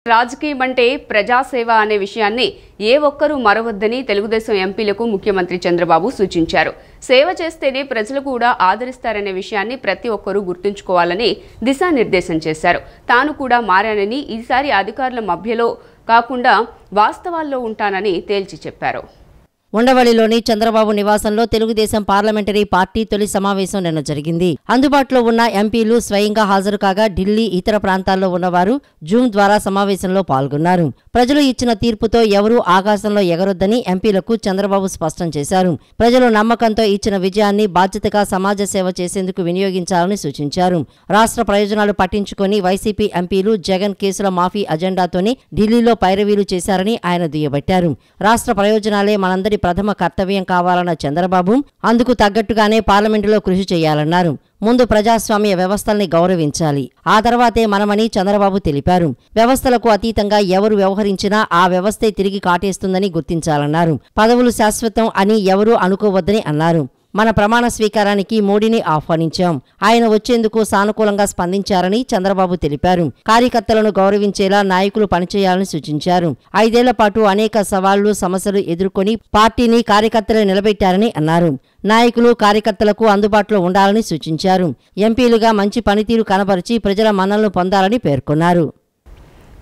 రాజకీయం అంటే ప్రజాసేవ అనే విషయాన్ని ఏ ఒక్కరూ మరవద్దని తెలుగుదేశం ఎంపీలకు ముఖ్యమంత్రి చంద్రబాబు సూచించారు. సేవ చేస్తేనే ప్రజలు కూడా ఆదరిస్తారనే విషయాన్ని ప్రతి ఒక్కరూ గుర్తుంచుకోవాలని దిశానిర్దేశం చేశారు. తాను కూడా మారానని, ఈసారి అధికారుల మధ్యలో కాకుండా వాస్తవాల్లో ఉంటానని తేల్చి చెప్పారు. ఉండవల్లిలోని చంద్రబాబు నివాసంలో తెలుగుదేశం పార్లమెంటరీ పార్టీ తొలి సమావేశం నిన్న జరిగింది. అందుబాటులో ఉన్న ఎంపీలు స్వయంగా హాజరు కాగా ఢిల్లీ, ఇతర ప్రాంతాల్లో ఉన్నవారు జూమ్ ద్వారా సమావేశంలో పాల్గొన్నారు. ప్రజలు ఇచ్చిన తీర్పుతో ఎవరూ ఆకాశంలో ఎగరొద్దని ఎంపీలకు చంద్రబాబు స్పష్టం చేశారు. ప్రజలు నమ్మకంతో ఇచ్చిన విజయాన్ని బాధ్యతగా సమాజ సేవ చేసేందుకు వినియోగించాలని సూచించారు. రాష్ట్ర ప్రయోజనాలు పట్టించుకొని వైసీపీ ఎంపీలు జగన్ కేసుల మాఫీ అజెండాతోనే ఢిల్లీలో పైరవీలు చేశారని ఆయన దుయ్యబట్టారు. రాష్ట్ర ప్రయోజనాలే మనందరి ప్రథమ కర్తవ్యం కావాలన్న చంద్రబాబు అందుకు తగ్గట్టుగానే పార్లమెంటులో కృషి చేయాలన్నారు. ముందు ప్రజాస్వామ్య వ్యవస్థల్ని గౌరవించాలి, ఆ తర్వాతే మనమని చంద్రబాబు తెలిపారు. వ్యవస్థలకు అతీతంగా ఎవరు వ్యవహరించినా ఆ వ్యవస్థే తిరిగి కాటేస్తుందని గుర్తించాలన్నారు. పదవులు శాశ్వతం అని ఎవరూ అనుకోవద్దని అన్నారు. మన ప్రమాణ స్వీకారానికి మోడీని ఆహ్వానించాం. ఆయన వచ్చేందుకు సానుకూలంగా స్పందించారని చంద్రబాబు తెలిపారు. కార్యకర్తలను గౌరవించేలా నాయకులు పనిచేయాలని సూచించారు. 5 ఏళ్ల పాటు అనేక సవాళ్లు, సమస్యలు ఎదుర్కొని పార్టీని, కార్యకర్తలు నిలబెట్టారని అన్నారు. నాయకులు, కార్యకర్తలకు అందుబాటులో ఉండాలని సూచించారు. ఎంపీలుగా మంచి పనితీరు కనబరిచి ప్రజల మన్ననలు పొందాలని పేర్కొన్నారు.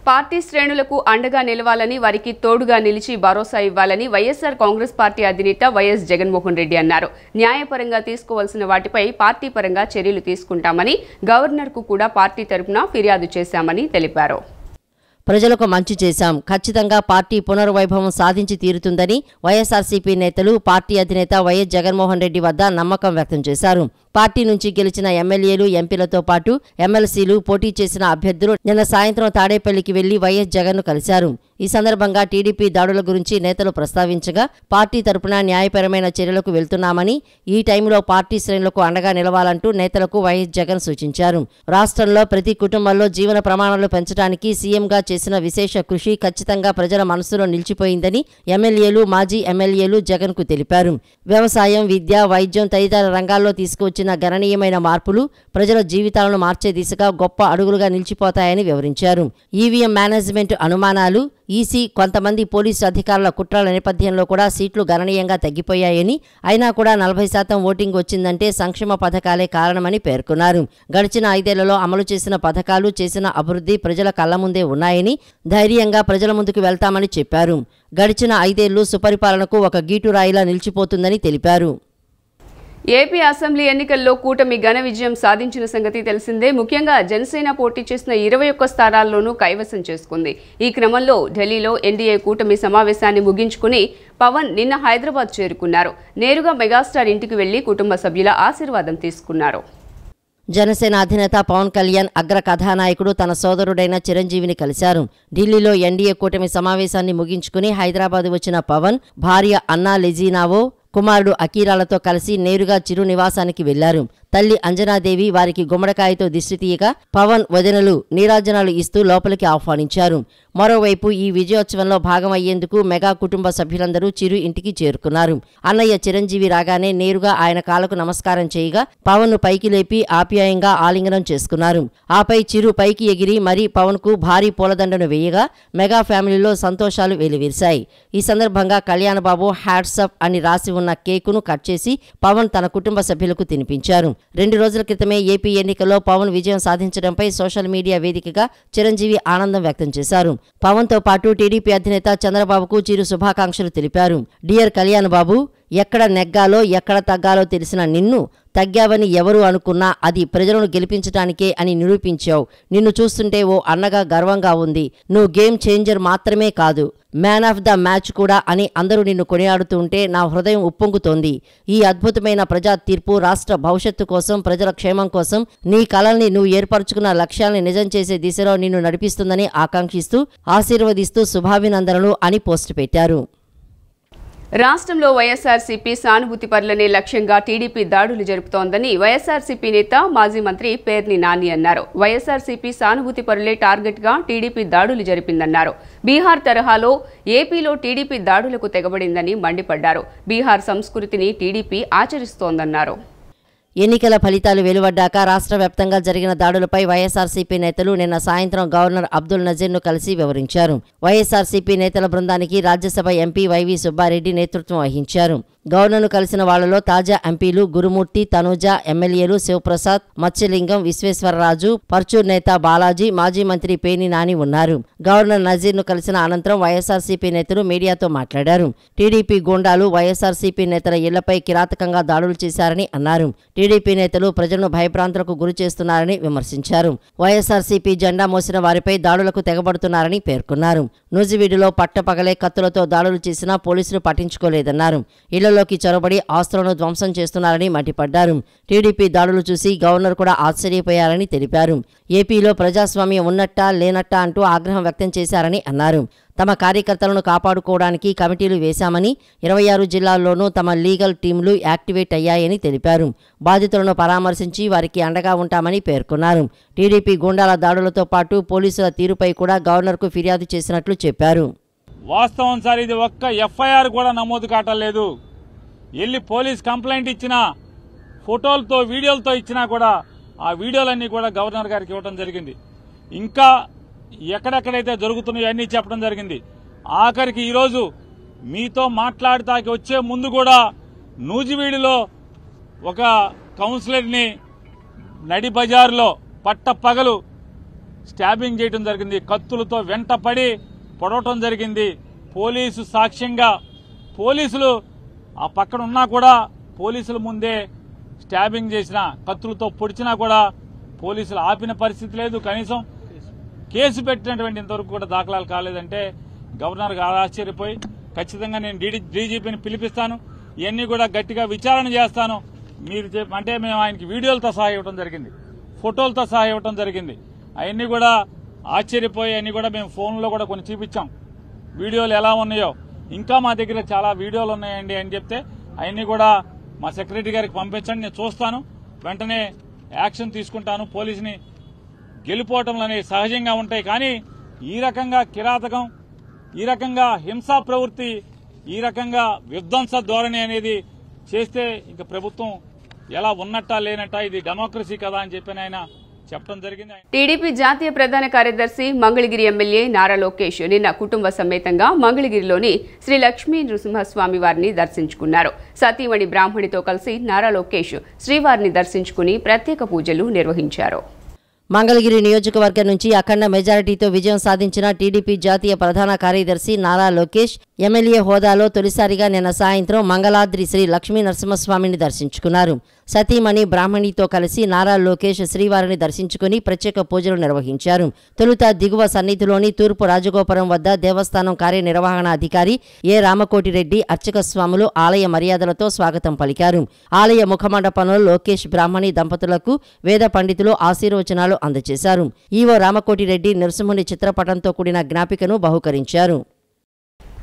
పార్టీ శ్రేణులకు అండగా నిలవాలని, వారికి తోడుగా నిలిచి భరోసా ఇవ్వాలని వైఎస్ఆర్ కాంగ్రెస్ పార్టీ అధినేత వైఎస్ జగన్మోహన్ రెడ్డి అన్నారు. న్యాయపరంగా తీసుకోవాల్సిన వాటిపై పార్టీ పరంగా చర్యలు తీసుకుంటామని, గవర్నర్కు కూడా పార్టీ తరపున ఫిర్యాదు చేశామని తెలిపారు. ప్రజలకు మంచి చేశాం, ఖచ్చితంగా పార్టీ పునర్వైభవం సాధించి తీరుతుందని వైఎస్ఆర్సీపీ నేతలు పార్టీ అధినేత వైఎస్ జగన్మోహన్ రెడ్డి వద్ద నమ్మకం వ్యక్తం చేశారు. పార్టీ నుంచి గెలిచిన ఎమ్మెల్యేలు, ఎంపీలతో పాటు ఎమ్మెల్సీలు, పోటీ చేసిన అభ్యర్థులు నిన్న సాయంత్రం తాడేపల్లికి వెళ్లి వైఎస్ జగన్ను కలిశారు. ఈ సందర్భంగా టీడీపీ దాడుల గురించి నేతలు ప్రస్తావించగా పార్టీ తరపున న్యాయపరమైన చర్యలకు వెళ్తున్నామని, ఈ టైంలో పార్టీ శ్రేణులకు అండగా నిలవాలంటూ నేతలకు వైఎస్ జగన్ సూచించారు. రాష్ట్రంలో ప్రతి కుటుంబంలో జీవన ప్రమాణాలు పెంచడానికి సీఎంగా చేసిన విశేష కృషి ఖచ్చితంగా ప్రజల మనసులో నిలిచిపోయిందని ఎమ్మెల్యేలు, మాజీ ఎమ్మెల్యేలు జగన్కు తెలిపారు. వ్యవసాయం, విద్య, వైద్యం తదితర రంగాల్లో తీసుకువచ్చిన గణనీయమైన మార్పులు ప్రజల జీవితాలను మార్చే దిశగా గొప్ప అడుగులుగా నిలిచిపోతాయని వివరించారు. ఈవీఎం మేనేజ్మెంట్ అనుమానాలు, ఈసీ, కొంతమంది పోలీసు అధికారుల కుట్రల నేపథ్యంలో కూడా సీట్లు గణనీయంగా తగ్గిపోయాయని, అయినా కూడా 40% ఓటింగ్ వచ్చిందంటే సంక్షేమ పథకాలే కారణమని పేర్కొన్నారు. గడిచిన 5 ఏళ్లలో అమలు చేసిన పథకాలు, చేసిన అభివృద్ధి ప్రజల కళ్ల ముందే ఉన్నాయని, ధైర్యంగా ప్రజల ముందుకు వెళ్తామని చెప్పారు. గడిచిన 5 ఏళ్లు సుపరిపాలనకు ఒక గీటురాయిలా నిలిచిపోతుందని తెలిపారు. ఏపీ అసెంబ్లీ ఎన్నికల్లో కూటమి ఘన విజయం సాధించిన సంగతి తెలిసిందే. ముఖ్యంగా జనసేన పోటీ చేసిన 21 స్థానాల్లోనూ కైవసం చేసుకుంది. ఈ క్రమంలో ఢిల్లీలో ఎన్డీఏ కూటమి సమావేశాన్ని ముగించుకుని పవన్ నిన్న హైదరాబాద్ చేరుకున్నారు. నేరుగా మెగాస్టార్ ఇంటికి వెళ్లి కుటుంబ సభ్యుల ఆశీర్వాదం తీసుకున్నారు. జనసేన అధినేత పవన్ కళ్యాణ్ అగ్ర కథానాయకుడు తన సోదరుడైన చిరంజీవిని కలిశారు. ఢిల్లీలో ఎన్డీఏ కూటమి సమావేశాన్ని ముగించుకుని హైదరాబాద్ వచ్చిన పవన్ భార్య అన్నా లెజీనావో, కుమారుడు అకీరాలతో కలిసి నేరుగా చిరు నివాసానికి వెళ్లారు. తల్లి అంజనాదేవి వారికి గుమ్మడికాయతో దిష్టి తీయగా పవన్ వదినలు నీరాజనాలు ఇస్తూ లోపలికి ఆహ్వానించారు. మరోవైపు ఈ విజయోత్సవంలో భాగమయ్యేందుకు మెగా కుటుంబ సభ్యులందరూ చిరు ఇంటికి చేరుకున్నారు. అన్నయ్య చిరంజీవి రాగానే నేరుగా ఆయన కాళ్లకు నమస్కారం చేయగా పవన్ను పైకి లేపి ఆప్యాయంగా ఆలింగనం చేసుకున్నారు. ఆపై చిరు పైకి ఎగిరి మరీ పవన్కు భారీ పూలదండను వేయగా మెగా ఫ్యామిలీలో సంతోషాలు వెలువరిశాయి. ఈ సందర్భంగా కళ్యాణబాబు హ్యాట్సప్ అని రాసి ఉన్న కేకును కట్ చేసి పవన్ తన కుటుంబ సభ్యులకు తినిపించారు. 2 రోజుల క్రితమే ఏపీ ఎన్నికల్లో పవన్ విజయం సాధించడంపై సోషల్ మీడియా వేదికగా చిరంజీవి ఆనందం వ్యక్తం చేశారు. పవన్తో పాటు టీడీపీ అధినేత చంద్రబాబుకు చిరు శుభాకాంక్షలు తెలిపారు. డియర్ కళ్యాణ్ బాబు, ఎక్కడ నెగ్గాలో ఎక్కడ తగ్గాలో తెలిసిన నిన్ను తగ్గావని ఎవరు అనుకున్నా అది ప్రజలను గెలిపించడానికే అని నిరూపించావు. నిన్ను చూస్తుంటే ఓ అన్నగా గర్వంగా ఉంది. నువ్వు గేమ్ చేంజర్ మాత్రమే కాదు, మ్యాన్ ఆఫ్ ద మ్యాచ్ కూడా అని అందరూ నిన్ను కొనియాడుతూ ఉంటే నా హృదయం ఉప్పొంగుతోంది. ఈ అద్భుతమైన ప్రజా తీర్పు రాష్ట్ర భవిష్యత్తు కోసం, ప్రజల క్షేమం కోసం, నీ కలల్ని, నువ్వు ఏర్పరచుకున్న లక్ష్యాల్ని నిజం చేసే దిశలో నిన్ను నడిపిస్తుందని ఆకాంక్షిస్తూ, ఆశీర్వదిస్తూ శుభాభినందనలు అని పోస్టు పెట్టారు. రాష్ట్రంలో వైఎస్ఆర్సీపీ సానుభూతి పరులనే లక్ష్యంగా టీడీపీ దాడులు జరుపుతోందని వైఎస్ఆర్సీపీ నేత, మాజీ మంత్రి పేర్ని నాని అన్నారు. వైఎస్ఆర్సీపీ సానుభూతి పరులే టార్గెట్గా టీడీపీ దాడులు జరిపిందన్నారు. బీహార్ తరహాలో ఏపీలో టీడీపీ దాడులకు తెగబడిందని మండిపడ్డారు. బీహార్ సంస్కృతిని టీడీపీ ఆచరిస్తోందన్నారు. ఎన్నికల ఫలితాలు వెలువడ్డాక రాష్ట్ర వ్యాప్తంగా జరిగిన దాడులపై వైఎస్ఆర్సీపీ నేతలు నిన్న సాయంత్రం గవర్నర్ అబ్దుల్ నజీర్ను కలిసి వివరించారు. వైఎస్ఆర్సీపీ నేతల బృందానికి రాజ్యసభ ఎంపీ వైవి సుబ్బారెడ్డి నేతృత్వం వహించారు. గవర్నర్ను కలిసిన వాళ్లలో తాజా ఎంపీలు గురుమూర్తి, తనూజ, ఎమ్మెల్యేలు శివప్రసాద్, మత్స్యలింగం, విశ్వేశ్వరరాజు, పర్చూర్ నేత బాలాజీ, మాజీ మంత్రి పేర్ని నాని ఉన్నారు. గవర్నర్ నజీర్ను కలిసిన అనంతరం వైఎస్ఆర్సీపీ నేతలు మీడియాతో మాట్లాడారు. టీడీపీ గూండాలు వైఎస్ఆర్సీపీ నేతల ఇళ్లపై కిరాతకంగా దాడులు చేశారని అన్నారు. టీడీపీ నేతలు ప్రజలను భయభ్రాంతులకు గురి చేస్తున్నారని విమర్శించారు. వైఎస్ఆర్సీపీ జెండా మోసిన వారిపై దాడులకు తెగబడుతున్నారని పేర్కొన్నారు. నూజివీడులో పట్టపగలే కత్తులతో దాడులు చేసినా పోలీసులు పట్టించుకోలేదన్నారు. ఇళ్లలోకి చొరబడి ఆస్తులను ధ్వంసం చేస్తున్నారని మండిపడ్డారు. టీడీపీ దాడులు చూసి గవర్నర్ కూడా ఆశ్చర్యపోయారని తెలిపారు. ఏపీలో ప్రజాస్వామ్యం ఉన్నట్టా లేనట్టా అంటూ ఆగ్రహం వ్యక్తం చేశారని అన్నారు. తమ కార్యకర్తలను కాపాడుకోవడానికి కమిటీలు వేశామని, 26 జిల్లాల్లోనూ తమ లీగల్ టీంలు యాక్టివేట్ అయ్యాయని తెలిపారు. బాధితులను పరామర్శించి వారికి అండగా ఉంటామని పేర్కొన్నారు. టీడీపీ గూండాల దాడులతో పాటు పోలీసుల తీరుపై కూడా గవర్నర్కు ఫిర్యాదు చేసినట్లు చెప్పారు. వాస్తవం సార్, ఇది ఒక్క ఎఫ్ఐఆర్ కూడా నమోదు కావట్లేదు. వెళ్ళి పోలీస్ కంప్లైంట్ ఇచ్చినా, ఫోటోలతో వీడియోలతో ఇచ్చినా కూడా ఆ వీడియోలన్నీ కూడా గవర్నర్ గారికి ఇవ్వడం జరిగింది. ఇంకా ఎక్కడెక్కడైతే జరుగుతున్నాయో అన్నీ చెప్పడం జరిగింది. ఆఖరికి ఈరోజు మీతో మాట్లాడటానికి వచ్చే ముందు కూడా నూజివీడులో ఒక కౌన్సిలర్ని నడి బజార్లో పట్టపగలు స్టాబింగ్ చేయడం జరిగింది. కత్తులతో వెంటపడి పొడవటం జరిగింది. పోలీసు సాక్ష్యంగా పోలీసులు ఆ పక్కన ఉన్నా కూడా పోలీసుల ముందే స్టాబింగ్ చేసిన, కత్తులతో పొడిచినా కూడా పోలీసులు ఆపిన పరిస్థితి లేదు. కనీసం కేసు పెట్టినటువంటి ఇంతవరకు కూడా దాఖలాలు కాలేదంటే గవర్నర్ గారు ఆశ్చర్యపోయి ఖచ్చితంగా నేను డీజీపీని పిలిపిస్తాను, ఇవన్నీ కూడా గట్టిగా విచారణ చేస్తాను మీరు అంటే మేము ఆయనకి వీడియోలతో సహా ఇవ్వడం జరిగింది, ఫోటోలతో సహా ఇవ్వడం జరిగింది. అవన్నీ కూడా ఆశ్చర్యపోయి అన్నీ కూడా మేము ఫోన్లో కూడా కొన్ని చూపించాం. వీడియోలు ఎలా ఉన్నాయో, ఇంకా మా దగ్గర చాలా వీడియోలు ఉన్నాయండి అని చెప్తే అవన్నీ కూడా మా సెక్రటరీ గారికి పంపించండి, నేను చూస్తాను, వెంటనే యాక్షన్ తీసుకుంటాను. పోలీసుని గెలిపోవటంలు అనేవి సహజంగా ఉంటాయి, కానీ ఈ రకంగా కిరాతకం, ఈ రకంగా హింసా ప్రవృత్తి, ఈ రకంగా విధ్వంస ధోరణి అనేది చేస్తే ఇంక ప్రభుత్వం ఎలా ఉన్నట్టా లేనట్టా, ఇది డెమోక్రసీ కదా అని చెప్పి ఆయన చెప్పడం జరిగింది. టీడీపీ జాతీయ ప్రధాన కార్యదర్శి మంగళగిరి ఎమ్మెల్యే నారా లోకేష్ నిన్న కుటుంబ సమేతంగా మంగళగిరిలోని శ్రీ లక్ష్మీ నృసింహస్వామి వారిని దర్శించుకున్నారు. సతీమణి బ్రాహ్మణితో కలిసి నారా లోకేష్ శ్రీవారిని దర్శించుకుని ప్రత్యేక పూజలు నిర్వహించారు. మంగళగిరి నియోజకవర్గం నుంచి అఖండ మెజారిటీతో విజయం సాధించిన టీడీపీ జాతీయ ప్రధాన కార్యదర్శి నారా లోకేష్ ఎమ్మెల్యే హోదాలో తొలిసారిగా నిన్న సాయంత్రం మంగళాద్రి శ్రీ లక్ష్మీ నరసింహస్వామిని దర్శించుకున్నారు. సతీమణి బ్రాహ్మణితో కలిసి నారా లోకేష్ శ్రీవారిని దర్శించుకుని ప్రత్యేక పూజలు నిర్వహించారు. తొలుత దిగువ సన్నిధిలోని తూర్పు రాజగోపురం వద్ద దేవస్థానం కార్యనిర్వహణాధికారి ఏ రామకోటిరెడ్డి అర్చక స్వాములు ఆలయ మర్యాదలతో స్వాగతం పలికారు. ఆలయ ముఖమండపంలో లోకేష్ బ్రాహ్మణి దంపతులకు వేద పండితులు ఆశీర్వచనాలు అందజేశారు. ఈవో రామకోటిరెడ్డి నరసింహుని చిత్రపటంతో కూడిన జ్ఞాపికను బహూకరించారు.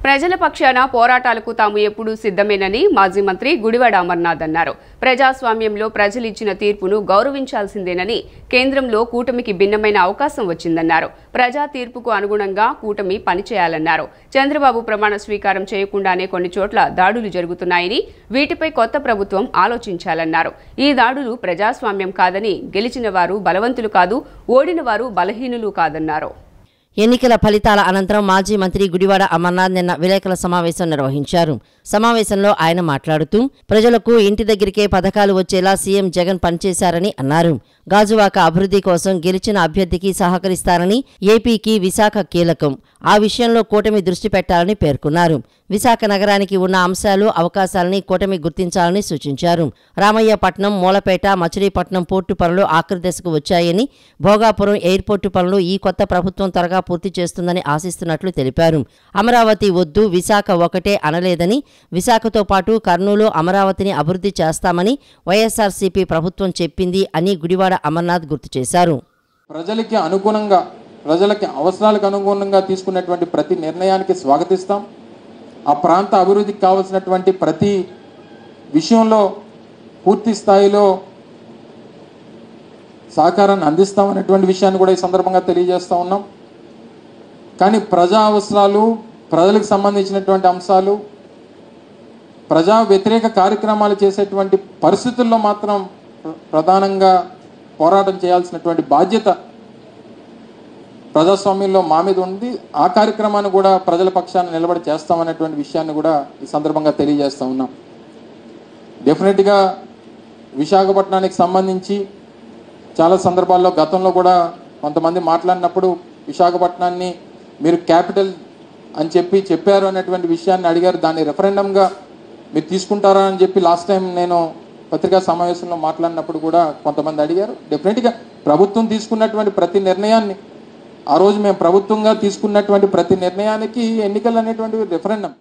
ప్రజల పక్షాన పోరాటాలకు తాము ఎప్పుడూ సిద్ధమేనని మాజీ మంత్రి గుడివాడ అమర్నాథ్ అన్నారు. ప్రజాస్వామ్యంలో ప్రజలిచ్చిన తీర్పును గౌరవించాల్సిందేనని, కేంద్రంలో కూటమికి భిన్నమైన అవకాశం వచ్చిందన్నారు. ప్రజా తీర్పుకు అనుగుణంగా కూటమి పనిచేయాలన్నారు. చంద్రబాబు ప్రమాణ స్వీకారం చేయకుండానే కొన్ని చోట్ల దాడులు జరుగుతున్నాయని, వీటిపై కొత్త ప్రభుత్వం ఆలోచించాలన్నారు. ఈ దాడులు ప్రజాస్వామ్యం కాదని, గెలిచిన వారు బలవంతులు కాదు, ఓడిన వారు బలహీనులు కాదన్నారు. ఎన్నికల ఫలితాల అనంతరం మాజీ మంత్రి గుడివాడ అమర్నాథ్ నిన్న విలేకరుల సమావేశం నిర్వహించారు. సమావేశంలో ఆయన మాట్లాడుతూ ప్రజలకు ఇంటి దగ్గరికే పథకాలు వచ్చేలా సీఎం జగన్ పనిచేశారని అన్నారు. గాజువాక అభివృద్ధి కోసం గెలిచిన అభ్యర్థికి సహకరిస్తారని, ఏపీకి విశాఖ కీలకం, ఆ విషయంలో కూటమి దృష్టి పెట్టాలని పేర్కొన్నారు. విశాఖ నగరానికి ఉన్న అంశాలు, అవకాశాలని కూటమి గుర్తించాలని సూచించారు. రామయ్యపట్నం, మూలపేట, మచిలీపట్నం పోర్టు పనులు ఆఖరి దశకు వచ్చాయని, భోగాపురం ఎయిర్పోర్టు పనులు ఈ కొత్త ప్రభుత్వం త్వరగా పూర్తి చేస్తుందని ఆశిస్తున్నట్లు తెలిపారు. అమరావతి వద్దు, విశాఖ ఒకటే అనలేదని, విశాఖతో పాటు కర్నూలు, అమరావతిని అభివృద్ధి చేస్తామని వైఎస్ఆర్సీపీ ప్రభుత్వం చెప్పింది అని గుడివాడ అమర్నాథ్ గుర్తు చేశారు. ప్రజలకి అనుగుణంగా, ప్రజలకి అవసరాలకు అనుగుణంగా తీసుకున్నటువంటి ప్రతి నిర్ణయానికి స్వాగతిస్తాం. ఆ ప్రాంత అభివృద్ధికి కావాల్సినటువంటి ప్రతి విషయంలో పూర్తి స్థాయిలో సహకారాన్ని అందిస్తామనేటువంటి విషయాన్ని కూడా ఈ సందర్భంగా తెలియజేస్తూ ఉన్నాం. కానీ ప్రజా అవసరాలు, ప్రజలకు సంబంధించినటువంటి అంశాలు, ప్రజా వ్యతిరేక కార్యక్రమాలు చేసేటువంటి పరిస్థితుల్లో మాత్రం ప్రధానంగా పోరాటం చేయాల్సినటువంటి బాధ్యత ప్రజాస్వామ్యంలో మా మీద ఉంది. ఆ కార్యక్రమాన్ని కూడా ప్రజల పక్షాన నిలబడి చేస్తామనేటువంటి విషయాన్ని కూడా ఈ సందర్భంగా తెలియజేస్తూ ఉన్నాం. డెఫినెట్గా విశాఖపట్నానికి సంబంధించి చాలా సందర్భాల్లో గతంలో కూడా కొంతమంది మాట్లాడినప్పుడు విశాఖపట్నాన్ని మీరు క్యాపిటల్ అని చెప్పారు అనేటువంటి విషయాన్ని అడిగారు. దాన్ని రెఫరెండంగా మీరు తీసుకుంటారా అని చెప్పి లాస్ట్ టైం నేను పత్రికా సమావేశంలో మాట్లాడినప్పుడు కూడా కొంతమంది అడిగారు. డెఫినెట్గా ప్రభుత్వం తీసుకున్నటువంటి ప్రతి నిర్ణయాన్ని, ఆ రోజు మేము ప్రభుత్వంగా తీసుకున్నటువంటి ప్రతి నిర్ణయానికి ఎన్నికలు అనేటువంటి రెఫరెండం.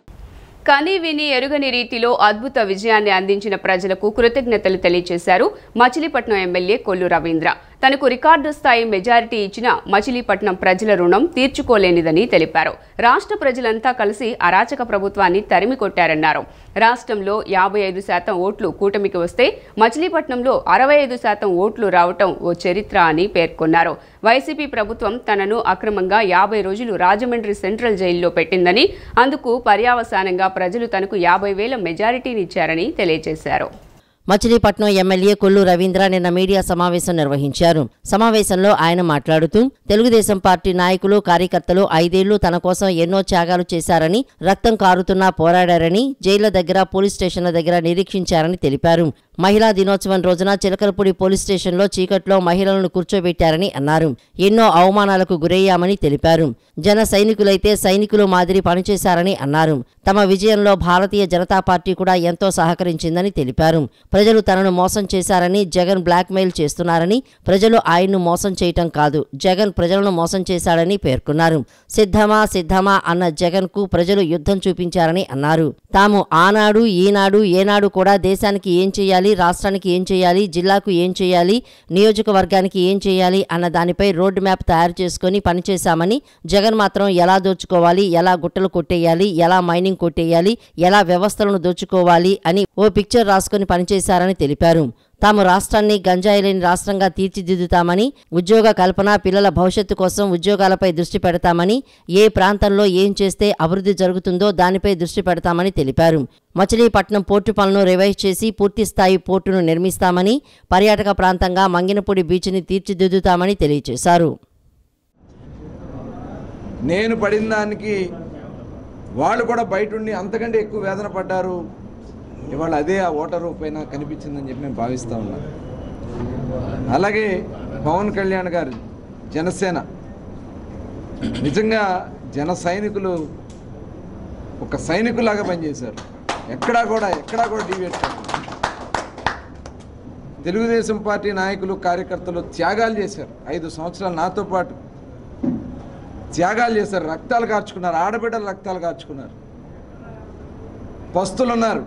కానీ విని ఎరుగని రీతిలో అద్భుత విజయాన్ని అందించిన ప్రజలకు కృతజ్ఞతలు తెలియజేశారు మచిలీపట్నం ఎమ్మెల్యే కొల్లు రవీంద్ర. తనకు రికార్డు స్థాయి మెజారిటీ ఇచ్చిన మచిలీపట్నం ప్రజల రుణం తీర్చుకోలేనిదని తెలిపారు. రాష్ట్ర ప్రజలంతా కలిసి అరాచక ప్రభుత్వాన్ని తరిమి కొట్టారన్నారు. రాష్ట్రంలో 55% ఓట్లు కూటమికి వస్తే మచిలీపట్నంలో 65% ఓట్లు రావటం ఓ చరిత్ర అని పేర్కొన్నారు. వైసీపీ ప్రభుత్వం తనను అక్రమంగా 50 రోజులు రాజమండ్రి సెంట్రల్ జైల్లో పెట్టిందని, అందుకు పర్యవసానంగా ప్రజలు తనకు 50,000 మెజారిటీనిచ్చారని తెలియజేశారు. మచిలీపట్నం ఎమ్మెల్యే కొల్లు రవీంద్ర నిన్న మీడియా సమావేశం నిర్వహించారు. సమావేశంలో ఆయన మాట్లాడుతూ తెలుగుదేశం పార్టీ నాయకులు, కార్యకర్తలు 5 ఏళ్లు తన కోసం ఎన్నో త్యాగాలు చేశారని, రక్తం కారుతున్నా పోరాడారని, జైళ్ల దగ్గర, పోలీస్ స్టేషన్ల దగ్గర నిరీక్షించారని తెలిపారు. మహిళా దినోత్సవం రోజున చిలకలపూడి పోలీస్ స్టేషన్లో చీకట్లో మహిళలను కూర్చోబెట్టారని అన్నారు. ఎన్నో అవమానాలకు గురయ్యామని తెలిపారు. జన సైనికులైతే సైనికులు మాదిరి పనిచేశారని అన్నారు. తమ విజయంలో భారతీయ జనతా పార్టీ కూడా ఎంతో సహకరించిందని తెలిపారు. ప్రజలు తనను మోసం చేశారని, జగన్ బ్లాక్మెయిల్ చేస్తున్నారని, ప్రజలు ఆయన్ను మోసం చేయటం కాదు, జగన్ ప్రజలను మోసం చేశాడని పేర్కొన్నారు. సిద్ధమా అన్న జగన్ కు ప్రజలు యుద్ధం చూపించారని అన్నారు. తాము ఆనాడు, ఈనాడు, ఏనాడు కూడా దేశానికి ఏం చేయాలి, రాష్ట్రానికి ఏం చేయాలి, జిల్లాకు ఏం చేయాలి, నియోజకవర్గానికి ఏం చేయాలి అన్న దానిపై రోడ్ మ్యాప్ తయారు చేసుకుని పనిచేశామని, జగన్ మాత్రం ఎలా దోచుకోవాలి, ఎలా గుట్టలు కొట్టేయాలి, ఎలా మైనింగ్ కొట్టేయాలి, ఎలా వ్యవస్థలను దోచుకోవాలి అని ఓ పిక్చర్ రాసుకుని పనిచేశారని తెలిపారు. తాము రాష్ట్రాన్ని గంజాయి లేని రాష్ట్రంగా తీర్చిదిద్దుతామని, ఉద్యోగ కల్పన, పిల్లల భవిష్యత్తు కోసం ఉద్యోగాలపై దృష్టి పెడతామని, ఏ ప్రాంతంలో ఏం చేస్తే అభివృద్ధి జరుగుతుందో దానిపై దృష్టి పెడతామని తెలిపారు. మచిలీపట్నం పోర్టు పనులను రివైజ్ చేసి పూర్తిస్థాయి పోర్టును నిర్మిస్తామని, పర్యాటక ప్రాంతంగా మంగినపూడి బీచ్ని తీర్చిదిద్దుతామని తెలియజేశారు. నేను పడిన దానికి వాళ్ళు కూడా బయటుండి అంతకంటే ఎక్కువ వేదన పడ్డారు. ఇవాళ అదే ఆ ఓటరు పైన కనిపించిందని చెప్పి నేను భావిస్తూ ఉన్నాను. అలాగే పవన్ కళ్యాణ్ గారు జనసేన, నిజంగా జన సైనికులు ఒక సైనికులాగా పనిచేశారు. ఎక్కడా కూడా డివియేట్ కాదు. తెలుగుదేశం పార్టీ నాయకులు, కార్యకర్తలు త్యాగాలు చేశారు. 5 సంవత్సరాలు నాతో పాటు త్యాగాలు చేశారు. రక్తాలు కార్చుకున్నారు, ఆడబిడ్డలు రక్తాలు కార్చుకున్నారు. పస్తులు ఉన్నారు,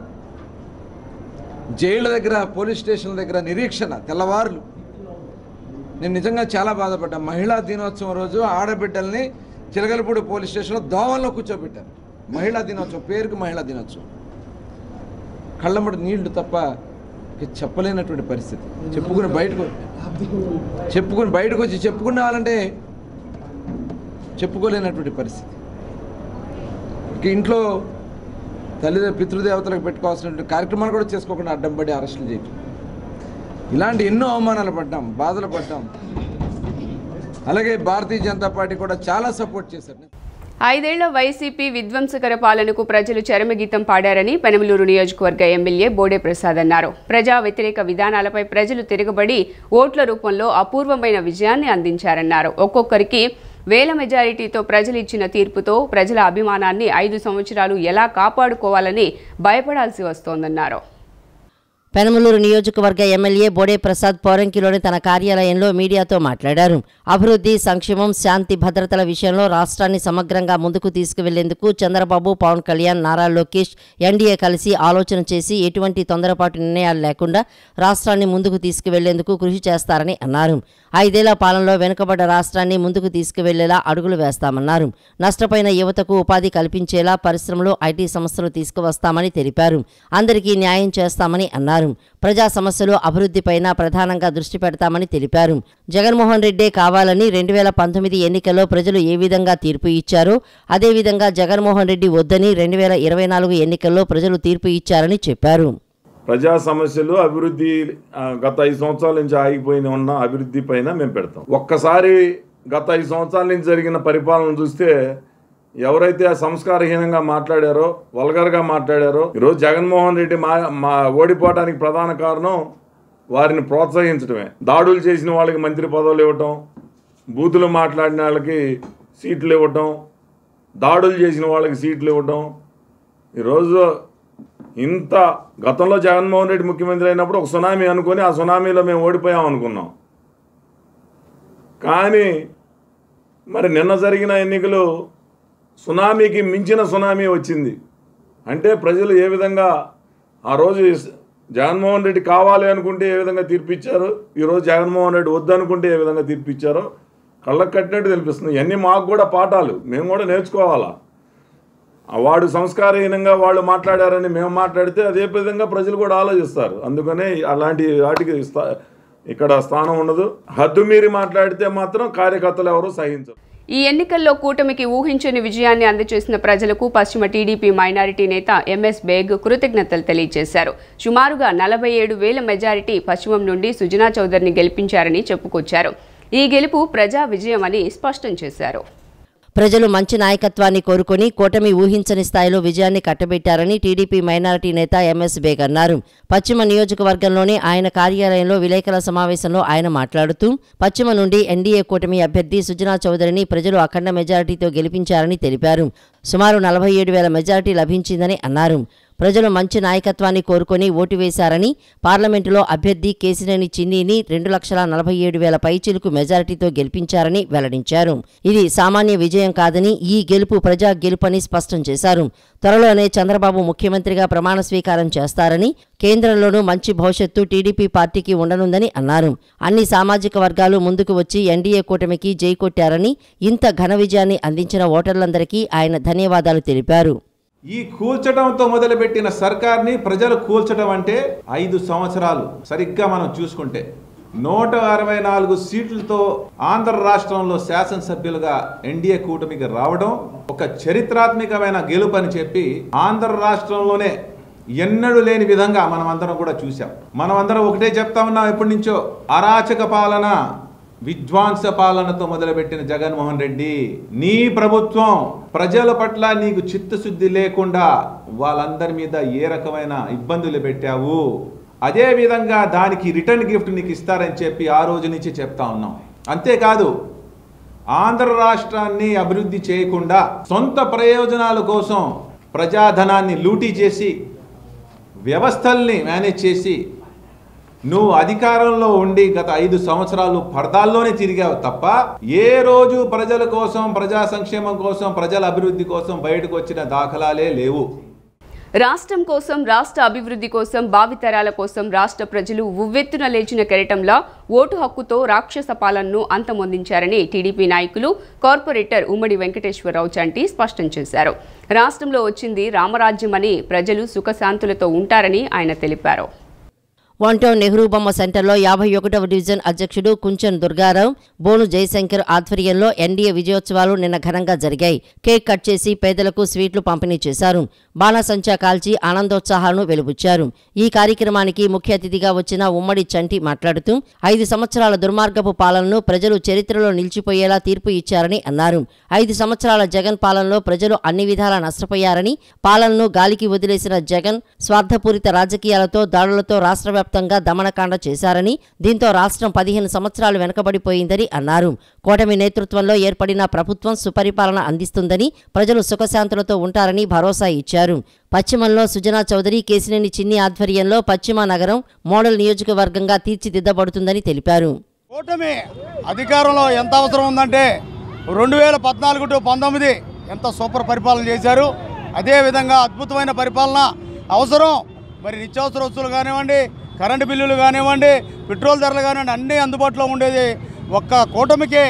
జైళ్ళ దగ్గర, పోలీస్ స్టేషన్ల దగ్గర నిరీక్షణ, తెల్లవారులు. నేను నిజంగా చాలా బాధపడ్డా. మహిళా దినోత్సవం రోజు ఆడబిడ్డల్ని చిలకలపూడి పోలీస్ స్టేషన్లో దోవల్లో కూర్చోబెట్టారు. మహిళా దినోత్సవం, పేరుకు మహిళా దినోత్సవం. కళ్ళమ్మడి నీళ్లు తప్ప చెప్పలేనటువంటి పరిస్థితి. చెప్పుకుని బయటకు వచ్చి చెప్పుకునేవాళ్ళంటే చెప్పుకోలేనటువంటి పరిస్థితి. ఇక ఇంట్లో పితృదేవతలకు పెట్టుకోవాల్సినటువంటి కార్యక్రమాలు కూడా చేసుకోకుండా అడ్డం పడి అరెస్టులు చేయటం, ఇలాంటి ఎన్నో అవమానాలు పడ్డాం, బాధలు పడ్డాం. అలాగే భారతీయ జనతా పార్టీ కూడా చాలా సపోర్ట్ చేశారు. 5 ఏళ్ల వైసీపీ విధ్వంసకర పాలనకు ప్రజలు చరమగీతం పాడారని పెనమలూరు నియోజకవర్గ ఎమ్మెల్యే బోడే ప్రసాద్ అన్నారు. ప్రజా వ్యతిరేక విధానాలపై ప్రజలు తిరగబడి ఓట్ల రూపంలో అపూర్వమైన విజయాన్ని అందించారన్నారు. ఒక్కొక్కరికి 1000 మెజారిటీతో ప్రజలు ఇచ్చిన తీర్పుతో ప్రజల అభిమానాన్ని 5 సంవత్సరాలు ఎలా కాపాడుకోవాలని భయపడాల్సి వస్తోందన్నారు. పెనమలూరు నియోజకవర్గ ఎమ్మెల్యే బోడే ప్రసాద్ పోరంకిలోని తన కార్యాలయంలో మీడియాతో మాట్లాడారు. అభివృద్ధి, సంక్షేమం, శాంతి భద్రతల విషయంలో రాష్ట్రాన్ని సమగ్రంగా ముందుకు తీసుకువెళ్లేందుకు చంద్రబాబు, పవన్ కళ్యాణ్, నారా లోకేష్ ఎన్డీఏ కలిసి ఆలోచన చేసి ఎటువంటి తొందరపాటు నిర్ణయాలు లేకుండా రాష్ట్రాన్ని ముందుకు తీసుకువెళ్లేందుకు కృషి చేస్తారని అన్నారు. 5 ఏళ్ల పాలనలో వెనుకబడ్డ రాష్ట్రాన్ని ముందుకు తీసుకువెళ్లేలా అడుగులు వేస్తామన్నారు. నష్టపోయిన యువతకు ఉపాధి కల్పించేలా పరిశ్రమలు, ఐటీ సంస్థలు తీసుకువస్తామని తెలిపారు. అందరికీ న్యాయం చేస్తామని అన్నారు. ప్రజా సమస్యలు, అభివృద్ధిపైన ప్రధానంగా దృష్టి పెడతామని తెలిపారు. జగన్మోహన్ రెడ్డే కావాలని 2019 ఎన్నికల్లో ప్రజలు ఏ విధంగా తీర్పు ఇచ్చారో అదేవిధంగా జగన్మోహన్ రెడ్డి వద్దని 2024 ఎన్నికల్లో ప్రజలు తీర్పు ఇచ్చారని చెప్పారు. ప్రజా సమస్యలు, అభివృద్ధి, గత 5 సంవత్సరాల నుంచి ఆగిపోయిన ఉన్న అభివృద్ధి పైన మేము పెడతాం. ఒక్కసారి గత 5 సంవత్సరాల నుంచి జరిగిన పరిపాలన చూస్తే ఎవరైతే సంస్కారహీనంగా మాట్లాడారో, వల్గర్గా మాట్లాడారో, ఈరోజు జగన్మోహన్ రెడ్డి మా ఓడిపోవడానికి ప్రధాన కారణం వారిని ప్రోత్సహించడమే. దాడులు చేసిన వాళ్ళకి మంత్రి పదవులు ఇవ్వటం, బూతులు మాట్లాడిన వాళ్ళకి సీట్లు ఇవ్వటం, దాడులు చేసిన వాళ్ళకి సీట్లు ఇవ్వటం. ఈరోజు ఇంత గతంలో జగన్మోహన్ రెడ్డి ముఖ్యమంత్రి అయినప్పుడు ఒక సునామీ అనుకొని ఆ సునామీలో మేము ఓడిపోయాం అనుకున్నాం. కానీ మరి నిన్న జరిగిన ఎన్నికలు సునామీకి మించిన సునామీ వచ్చింది. అంటే ప్రజలు ఏ విధంగా ఆ రోజు జగన్మోహన్ రెడ్డి కావాలి అనుకుంటే ఏ విధంగా తీర్పిచ్చారు, ఈరోజు జగన్మోహన్ రెడ్డి వద్దనుకుంటే ఏ విధంగా తీర్పిచ్చారో కళ్ళకు కట్టినట్టు తెలిపిస్తుంది. ఇవన్నీ మాకు కూడా పాఠాలు, మేము కూడా నేర్చుకోవాలా. వాడు సంస్కారహీనంగా వాళ్ళు మాట్లాడారని మేము మాట్లాడితే అదే విధంగా ప్రజలు కూడా ఆలోచిస్తారు. అందుకనే అలాంటి వాటికి ఇక్కడ స్థానం ఉండదు. హద్దు మీరి మాట్లాడితే మాత్రం కార్యకర్తలు ఎవరు సహించరు. ఈ ఎన్నికల్లో కూటమికి ఊహించని విజయాన్ని అందజేసిన ప్రజలకు పశ్చిమ టీడీపీ మైనారిటీ నేత ఎంఎస్ బేగ్ కృతజ్ఞతలు తెలియజేశారు. సుమారుగా 47,000 మెజారిటీ పశ్చిమం నుండి సుజనా చౌదరిని గెలిపించారని చెప్పుకొచ్చారు. ఈ గెలుపు ప్రజా విజయమని స్పష్టం చేశారు. ప్రజలు మంచి నాయకత్వాన్ని కోరుకుని కూటమి ఊహించని స్థాయిలో విజయాన్ని కట్టబెట్టారని టీడీపీ మైనారిటీ నేత ఎంఎస్ బేగ్ అన్నారు. పశ్చిమ నియోజకవర్గంలోని ఆయన కార్యాలయంలో విలేకరుల సమావేశంలో ఆయన మాట్లాడుతూ పశ్చిమ నుండి ఎన్డీఏ కూటమి అభ్యర్థి సుజనా చౌదరిని ప్రజలు అఖండ మెజారిటీతో గెలిపించారని తెలిపారు. సుమారు 47,000 మెజారిటీ లభించిందని అన్నారు. ప్రజలు మంచి నాయకత్వాన్ని కోరుకొని ఓటు వేశారని, పార్లమెంటులో అభ్యర్థి కేశినేని చిన్నీని 2,47,000 పైచిలుకు మెజారిటీతో గెలిపించారని వెల్లడించారు. ఇది సామాన్య విజయం కాదని, ఈ గెలుపు ప్రజా గెలుపని స్పష్టం చేశారు. త్వరలోనే చంద్రబాబు ముఖ్యమంత్రిగా ప్రమాణ స్వీకారం చేస్తారని, కేంద్రంలోనూ మంచి భవిష్యత్తు టీడీపీ పార్టీకి ఉండనుందని అన్నారు. అన్ని సామాజిక వర్గాలు ముందుకు వచ్చి ఎన్డీఏ కూటమికి జై కొట్టారని, ఇంత ఘన విజయాన్ని అందించిన ఓటర్లందరికీ ఆయన ధన్యవాదాలు తెలిపారు. ఈ కూల్చడంతో మొదలుపెట్టిన సర్కార్ని ప్రజలు కూల్చడం అంటే 5 సంవత్సరాలు సరిగ్గా మనం చూసుకుంటే 164 సీట్లతో ఆంధ్ర రాష్ట్రంలో శాసనసభ్యులుగా ఎన్డీఏ కూటమికి రావడం ఒక చరిత్రాత్మకమైన గెలుపు అని చెప్పి ఆంధ్ర రాష్ట్రంలోనే ఎన్నడూ లేని విధంగా మనం అందరం కూడా చూసాం. మనం అందరం ఒకటే చెప్తా ఉన్నాం, ఎప్పటి నుంచో అరాచక పాలన, విధ్వంస పాలనతో మొదలుపెట్టిన జగన్మోహన్ రెడ్డి, నీ ప్రభుత్వం ప్రజల పట్ల నీకు చిత్తశుద్ధి లేకుండా వాళ్ళందరి మీద ఏ రకమైన ఇబ్బందులు పెట్టావు, అదే విధంగా దానికి రిటర్న్ గిఫ్ట్ నీకు ఇస్తారని చెప్పి ఆ రోజు నుంచి చెప్తా ఉన్నాం. అంతేకాదు ఆంధ్ర రాష్ట్రాన్ని అభివృద్ధి చేయకుండా సొంత ప్రయోజనాల కోసం ప్రజాధనాన్ని లూటీ చేసి వ్యవస్థల్ని మేనేజ్ చేసి నువ్వు అధికారంలో ఉండి గత 5 సంవత్సరాలు పరదాల్లోనే తిరిగావు తప్ప ఏ రోజు ప్రజల కోసం, ప్రజా సంక్షేమం కోసం, ప్రజల అభివృద్ధి కోసం బయటకు వచ్చిన దాఖలాలే లేవు. రాష్ట్రం కోసం, రాష్ట్ర అభివృద్ధి కోసం, భావితరాల కోసం రాష్ట్ర ప్రజలు ఉవ్వెత్తున లేచిన కెరటంలా ఓటు హక్కుతో రాక్షస పాలనను అంతమొందించారని టీడీపీ నాయకులు, కార్పొరేటర్ ఉమ్మడి వెంకటేశ్వరరావు చంటి స్పష్టం చేశారు. రాష్ట్రంలో వచ్చింది రామరాజ్యమని, ప్రజలు సుఖశాంతులతో ఉంటారని ఆయన తెలిపారు. వన్ టౌన్ నెహ్రూ బొమ్మ సెంటర్లో 51వ డివిజన్ అధ్యక్షుడు కుంచన్ దుర్గారావు, బోను జయశంకర్ ఆధ్వర్యంలో ఎన్డీఏ విజయోత్సవాలు నిన్న ఘనంగా జరిగాయి. కేక్ కట్ చేసి పేదలకు స్వీట్లు పంపిణీ చేశారు. బాణసంచా కాల్చి ఆనందోత్సాహాలను వెలుబుచ్చారు. ఈ కార్యక్రమానికి ముఖ్య అతిథిగా వచ్చిన ఉమ్మడి చంటి మాట్లాడుతూ 5 సంవత్సరాల దుర్మార్గపు పాలనను ప్రజలు చరిత్రలో నిలిచిపోయేలా తీర్పు ఇచ్చారని అన్నారు. 5 సంవత్సరాల జగన్ పాలనలో ప్రజలు అన్ని విధాలా నష్టపోయారని, పాలనను గాలికి వదిలేసిన జగన్ స్వార్థపూరిత రాజకీయాలతో, దాడులతో రాష్ట్ర దమనకాండ చేశారని, దీంతో రాష్ట్రం 15 సంవత్సరాలు వెనకబడిపోయిందని అన్నారు. కూటమి నేతృత్వంలో ఏర్పడిన ప్రభుత్వం సుపరిపాలన అందిస్తుందని, ప్రజలు సుఖశాంతులతో ఉంటారని భరోసా ఇచ్చారు. పశ్చిమంలో సుజనా చౌదరి, కేశినేని చిన్ని ఆధ్వర్యంలో పశ్చిమ నగరం మోడల్ నియోజకవర్గంగా తీర్చిదిద్దబడుతుందని తెలిపారు. కూటమి అధికారంలో ఎంత అవసరం ఉందంటే 2014 టు 19 ఎంత సూపర్ పరిపాలన చేశారు. అదేవిధంగా అద్భుతమైన పరిపాలన అవసరం. మరి నిత్యావసర వస్తువులు కానివ్వండి, కరెంటు బిల్లులు కానివ్వండి, పెట్రోల్ ధరలు కానివ్వండి, అన్నీ అందుబాటులో ఉండేది ఒక్క కూటమికే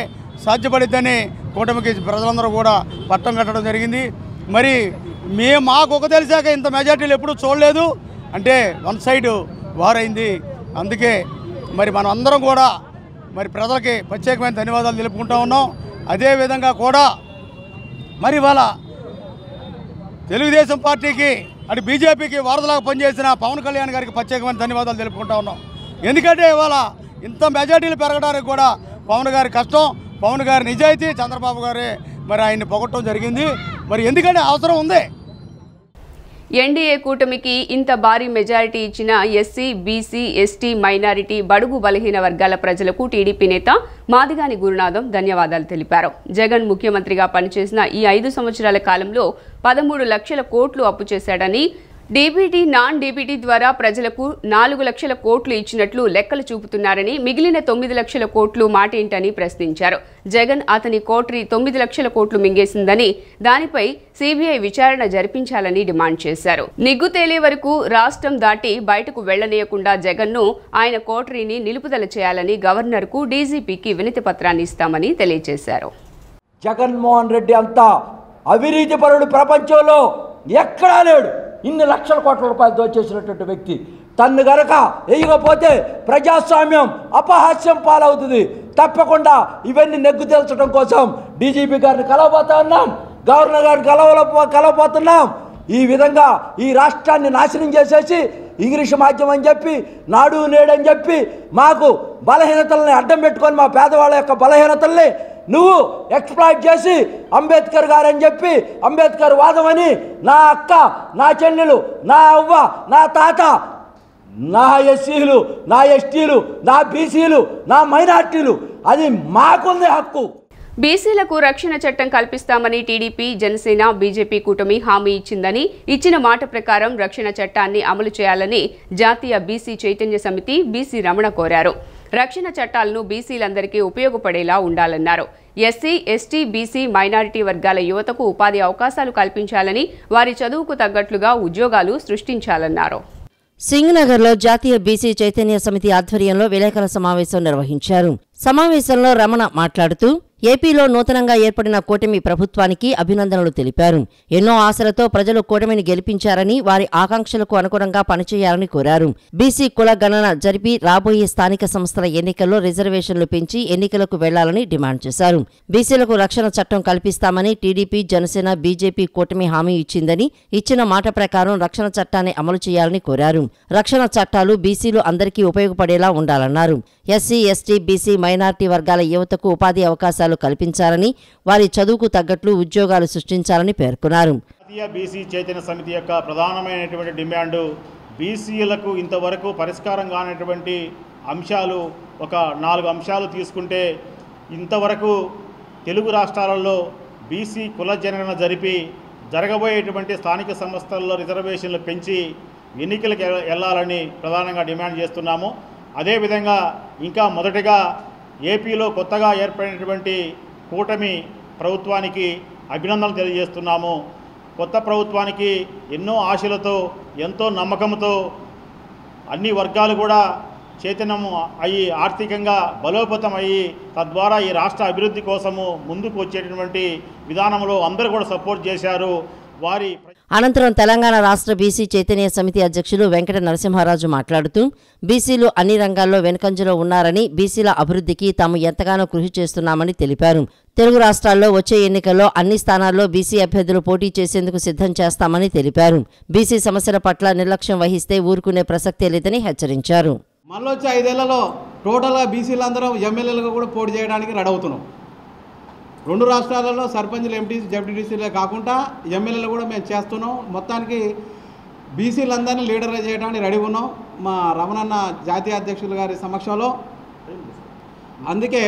సాధ్యపడిద్దని కూటమికి ప్రజలందరూ కూడా పట్టం కట్టడం జరిగింది. మరి మాకు ఒక తెలిసాక ఇంత మెజార్టీలు ఎప్పుడూ చూడలేదు. అంటే వన్ సైడ్ వారైంది. అందుకే మరి మనం అందరం కూడా మరి ప్రజలకి ప్రత్యేకమైన ధన్యవాదాలు తెలుపుకుంటూ ఉన్నాం. అదేవిధంగా కూడా మరి వాళ్ళ తెలుగుదేశం పార్టీకి అటు బీజేపీకి వారధలాగా పనిచేసిన పవన్ కళ్యాణ్ గారికి ప్రత్యేకమైన ధన్యవాదాలు తెలుపుకుంటా ఉన్నాం. ఎందుకంటే ఇవాళ ఇంత మెజార్టీలు పెరగడానికి కూడా పవన్ గారి కష్టం, పవన్ గారి నిజాయితీ, చంద్రబాబు గారే మరి ఆయన్ని పొగట్టడం జరిగింది. మరి ఎందుకంటే అవసరం ఉంది. ఎన్డీఏ కూటమికి ఇంత భారీ మెజారిటీ ఇచ్చిన ఎస్సీ, బీసీ, ఎస్టీ, మైనారిటీ, బడుగు బలహీన వర్గాల ప్రజలకు టీడీపీ నేత మాదిగాని గురునాథం ధన్యవాదాలు తెలిపారు. జగన్ ముఖ్యమంత్రిగా పనిచేసిన ఈ 5 సంవత్సరాల కాలంలో 13 లక్షల కోట్లు అప్పు చేశాడని, డీబీటీ, నాన్ డీబీటీ ద్వారా ప్రజలకు 4 లక్షల కోట్లు ఇచ్చినట్లు లెక్కలు చూపుతున్నారని, మిగిలిన 9 లక్షల కోట్లు మాటేంటని ప్రశ్నించారు. జగన్ అతని కోట్రీ 9 లక్షల కోట్లు మింగేసిందని, దానిపై సీబీఐ విచారణ జరిపించాలని డిమాండ్ చేశారు. నిగ్గు తేలే వరకు రాష్ట్రం దాటి బయటకు వెళ్లనీయకుండా జగన్ను, ఆయన కోట్రీని నిలుపుదల చేయాలని గవర్నర్కు, డీజీపీకి వినతి పత్రాన్ని ఇస్తామని తెలియజేశారు. జగన్మోహన్ రెడ్డి అంతా అవినీతిపరుడు ప్రపంచంలో ఎక్కడా లేడు. ఇన్ని లక్షల కోట్ల రూపాయలు దోచేసినటువంటి వ్యక్తి తన్ను గనక వేయకపోతే ప్రజాస్వామ్యం అపహాస్యం పాలవుతుంది. తప్పకుండా ఇవన్నీ నెగ్గు తేల్చడం కోసం డీజీపీ గారిని కలవబోతా ఉన్నాం, గవర్నర్ గారిని కలవబోతున్నాం. ఈ విధంగా ఈ రాష్ట్రాన్ని నాశనం చేసేసి ఇంగ్లీష్ మాధ్యమం అని చెప్పి, నాడు నేడు అని చెప్పి మాకు బలహీనతల్ని అడ్డం పెట్టుకొని, మా పేదవాళ్ళ యొక్క బలహీనతల్ని నువ్వు ఎక్స్ప్లాయిట్ చేసి, అంబేద్కర్ గారు అని చెప్పి అంబేద్కర్ వాదమని నా అక్క, నా చెల్లెలు, నా అవ్వ, నా తాత, నా ఎస్సీలు, నా ఎస్టీలు, నా బీసీలు, నా మైనార్టీలు, అది మాకుంది హక్కు. బీసీలకు రక్షణ చట్టం కల్పిస్తామని టీడీపీ, జనసేన, బీజేపీ కూటమి హామీ ఇచ్చిందని, ఇచ్చిన మాట ప్రకారం రక్షణ చట్టాన్ని అమలు చేయాలని జాతీయ బీసీ చైతన్య సమితి బీసీ రమణ కోరారు. రక్షణ చట్టాలను బీసీలందరికీ ఉపయోగపడేలా ఉండాలన్నారు. ఎస్సీ, ఎస్టీ, బీసీ, మైనారిటీ వర్గాల యువతకు ఉపాధి అవకాశాలు కల్పించాలని, వారి చదువుకు తగ్గట్లుగా ఉద్యోగాలు సృష్టించాలన్నారు. సింగనగర్లో జాతీయ బీసీ చైతన్య సమితి ఆధ్వర్యంలో విలేకరుల సమావేశం నిర్వహించారు. సమావేశంలో రమణ మాట్లాడుతూ ఏపీలో నూతనంగా ఏర్పడిన కూటమి ప్రభుత్వానికి అభినందనలు తెలిపారు. ఎన్నో ఆశలతో ప్రజలు కూటమిని గెలిపించారని, వారి ఆకాంక్షలకు అనుగుణంగా పనిచేయాలని కోరారు. బీసీ కుల గణన జరిపి రాబోయే స్థానిక సంస్థల ఎన్నికల్లో రిజర్వేషన్లు పెంచి ఎన్నికలకు వెళ్లాలని డిమాండ్ చేశారు. బీసీలకు రక్షణ చట్టం కల్పిస్తామని టీడీపీ, జనసేన, బీజేపీ కూటమి హామీ ఇచ్చిందని, ఇచ్చిన మాట ప్రకారం రక్షణ చట్టాన్ని అమలు చేయాలని కోరారు. రక్షణ చట్టాలు బీసీలు అందరికీ ఉపయోగపడేలా ఉండాలన్నారు. ఎస్సీ, ఎస్టీ, బీసీ, మైనార్టీ వర్గాల యువతకు ఉపాధి అవకాశాలు కల్పించాలని, వారి చదువుకు తగ్గట్లు ఉద్యోగాలు సృష్టించాలని పేర్కొన్నారు. జాతీయ బీసీ చైతన్య సమితి యొక్క ప్రధానమైనటువంటి డిమాండ్, బీసీలకు ఇంతవరకు పరిష్కారం కానటువంటి అంశాలు ఒక 4 అంశాలు తీసుకుంటే, ఇంతవరకు తెలుగు రాష్ట్రాలలో బీసీ కుల జనగణన జరిపి జరగబోయేటువంటి స్థానిక సంస్థల్లో రిజర్వేషన్లు పెంచి ఎన్నికలకు వెళ్ళాలని ప్రధానంగా డిమాండ్ చేస్తున్నాము. అదేవిధంగా ఇంకా మొదటగా ఏపీలో కొత్తగా ఏర్పడినటువంటి కూటమి ప్రభుత్వానికి అభినందనలు తెలియజేస్తున్నాము. కొత్త ప్రభుత్వానికి ఎన్నో ఆశలతో, ఎంతో నమ్మకంతో అన్ని వర్గాలు కూడా చైతన్యం అయ్యి, ఆర్థికంగా బలోపేతం అయ్యి, తద్వారా ఈ రాష్ట్ర అభివృద్ధి కోసము ముందుకు వచ్చేటటువంటి విధానంలో అందరూ కూడా సపోర్ట్ చేశారు. వారి అనంతరం తెలంగాణ రాష్ట్ర బీసీ చైతన్య సమితి అధ్యక్షులు వెంకట నరసింహారాజు మాట్లాడుతూ బీసీలు అన్ని రంగాల్లో వెనుకంజలో ఉన్నారని, బీసీల అభివృద్ధికి తాము ఎంతగానో కృషి చేస్తున్నామని తెలిపారు. తెలుగు రాష్ట్రాల్లో వచ్చే ఎన్నికల్లో అన్ని స్థానాల్లో బీసీ అభ్యర్థులు పోటీ చేసేందుకు సిద్ధం చేస్తామని తెలిపారు. బీసీ సమస్యల పట్ల నిర్లక్ష్యం వహిస్తే ఊరుకునే ప్రసక్తే లేదని హెచ్చరించారు. మళ్ళొచ్చే 5 ఏళ్లలో టోటల్గా బీసీలందరం ఎమ్మెల్యేలుగా కూడా పోటీ చేయడానికి రెడీ అవుతున్నాం. 2 రాష్ట్రాలలో సర్పంచ్లు, ఎంపీసీ, జడ్పీటీసీలే కాకుండా ఎమ్మెల్యేలు కూడా మేము చేస్తున్నాం. మొత్తానికి బీసీలందరినీ లీడర్గా చేయడానికి రెడీ ఉన్నాం మా రమణన్న జాతీయ అధ్యక్షులు గారి సమక్షంలో. అందుకే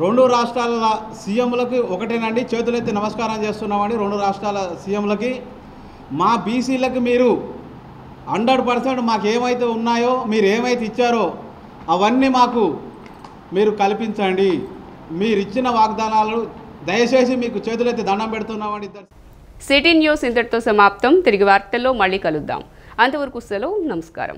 2 రాష్ట్రాల సీఎంలకు ఒకటేనండి, చేతులెత్తి నమస్కారం చేస్తున్నామండి 2 రాష్ట్రాల సీఎంలకి. మా బీసీలకు మీరు 100% మాకు ఏమైతే ఉన్నాయో, మీరు ఏమైతే ఇచ్చారో అవన్నీ మాకు మీరు కల్పించండి. మీరు ఇచ్చిన వాగ్దానాలు దయచేసి మీకు చేతులెత్తి దండం పెడుతున్నామండి. సిటీ న్యూస్ ఇంతటితో సమాప్తం. తిరిగి వార్తల్లో మళ్ళీ కలుద్దాం. అంతవరకు సెలవు. నమస్కారం.